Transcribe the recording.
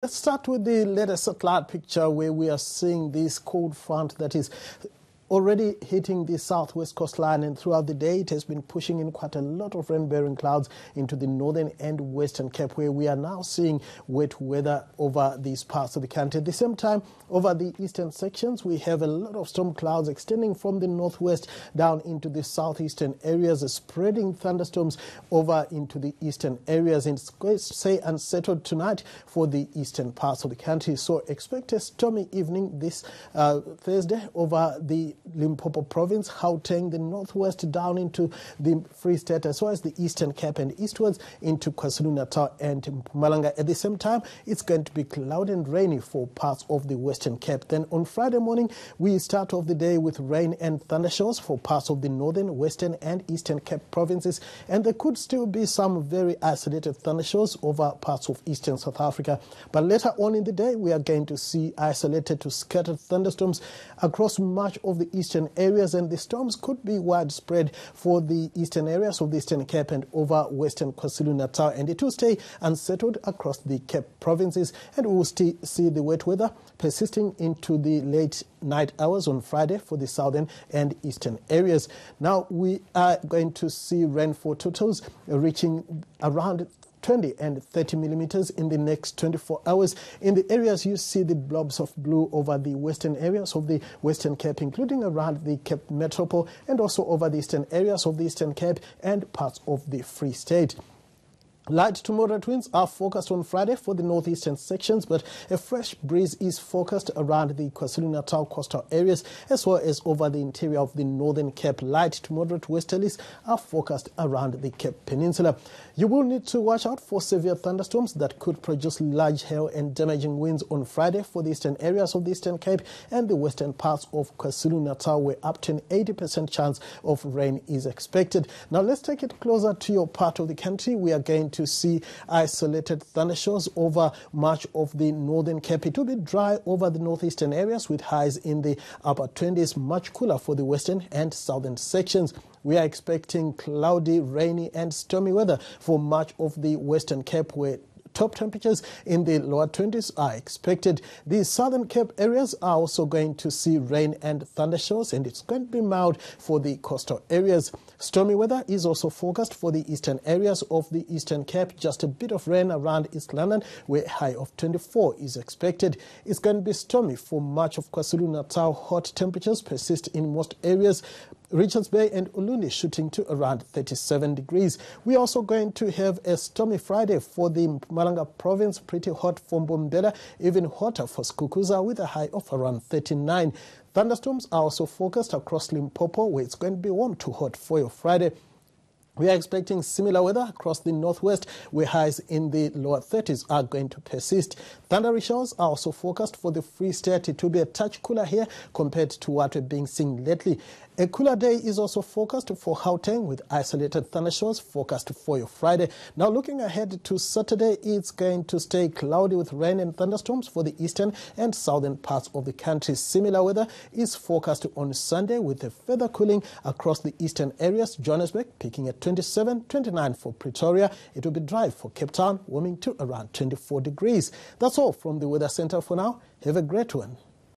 Let's start with the latest satellite picture where we are seeing this cold front that is already hitting the southwest coastline, and throughout the day it has been pushing in quite a lot of rain-bearing clouds into the northern and western Cape, where we are now seeing wet weather over these parts of the country. At the same time, over the eastern sections, we have a lot of storm clouds extending from the northwest down into the southeastern areas, spreading thunderstorms over into the eastern areas, and it's going to stay unsettled tonight for the eastern parts of the country. So expect a stormy evening this Thursday over the Limpopo province, Gauteng, the northwest down into the Free State, as well as the Eastern Cape and eastwards into KwaZulu-Natal and Mpumalanga. At the same time, it's going to be cloudy and rainy for parts of the Western Cape. Then on Friday morning, we start off the day with rain and thundershowers for parts of the Northern, Western and Eastern Cape provinces, and there could still be some very isolated thundershowers over parts of Eastern South Africa. But later on in the day, we are going to see isolated to scattered thunderstorms across much of the eastern areas, and the storms could be widespread for the eastern areas of the Eastern Cape and over western KwaZulu-Natal, and it will stay unsettled across the Cape provinces, and we will still see the wet weather persisting into the late night hours on Friday for the southern and eastern areas. Now we are going to see rainfall totals reaching around 20 and 30 millimeters in the next 24 hours. In the areas you see the blobs of blue over the western areas of the Western Cape, including around the Cape Metropole, and also over the eastern areas of the Eastern Cape and parts of the Free State. Light to moderate winds are forecast on Friday for the northeastern sections, but a fresh breeze is forecast around the KwaZulu-Natal coastal areas as well as over the interior of the northern Cape. Light to moderate westerlies are forecast around the Cape Peninsula. You will need to watch out for severe thunderstorms that could produce large hail and damaging winds on Friday for the eastern areas of the Eastern Cape and the western parts of KwaZulu-Natal, where up to an 80% chance of rain is expected. Now let's take it closer to your part of the country. We are going to see isolated thundershowers over much of the northern Cape. It will be dry over the northeastern areas with highs in the upper 20s, much cooler for the western and southern sections. We are expecting cloudy, rainy and stormy weather for much of the Western Cape, where top temperatures in the lower 20s are expected. The southern Cape areas are also going to see rain and thundershowers, and it's going to be mild for the coastal areas. Stormy weather is also forecast for the eastern areas of the Eastern Cape. Just a bit of rain around East London, where a high of 24 is expected. It's going to be stormy for much of KwaZulu-Natal. Hot temperatures persist in most areas. Richards Bay and Ulundi shooting to around 37 degrees. We're also going to have a stormy Friday for the Mpumalanga province, pretty hot for Mbombela, even hotter for Skukuza with a high of around 39. Thunderstorms are also forecast across Limpopo, where it's going to be warm to hot for your Friday. We are expecting similar weather across the northwest, where highs in the lower 30s are going to persist. Thundery showers are also forecast for the Free State. It will be a touch cooler here compared to what we've been seeing lately. A cooler day is also forecast for Gauteng, with isolated thundershowers forecast for your Friday. Now looking ahead to Saturday, it's going to stay cloudy with rain and thunderstorms for the eastern and southern parts of the country. Similar weather is forecast on Sunday, with a further cooling across the eastern areas. Johannesburg peaking at 27, 29 for Pretoria. It will be dry for Cape Town, warming to around 24 degrees. That's all from the Weather Center for now. Have a great one.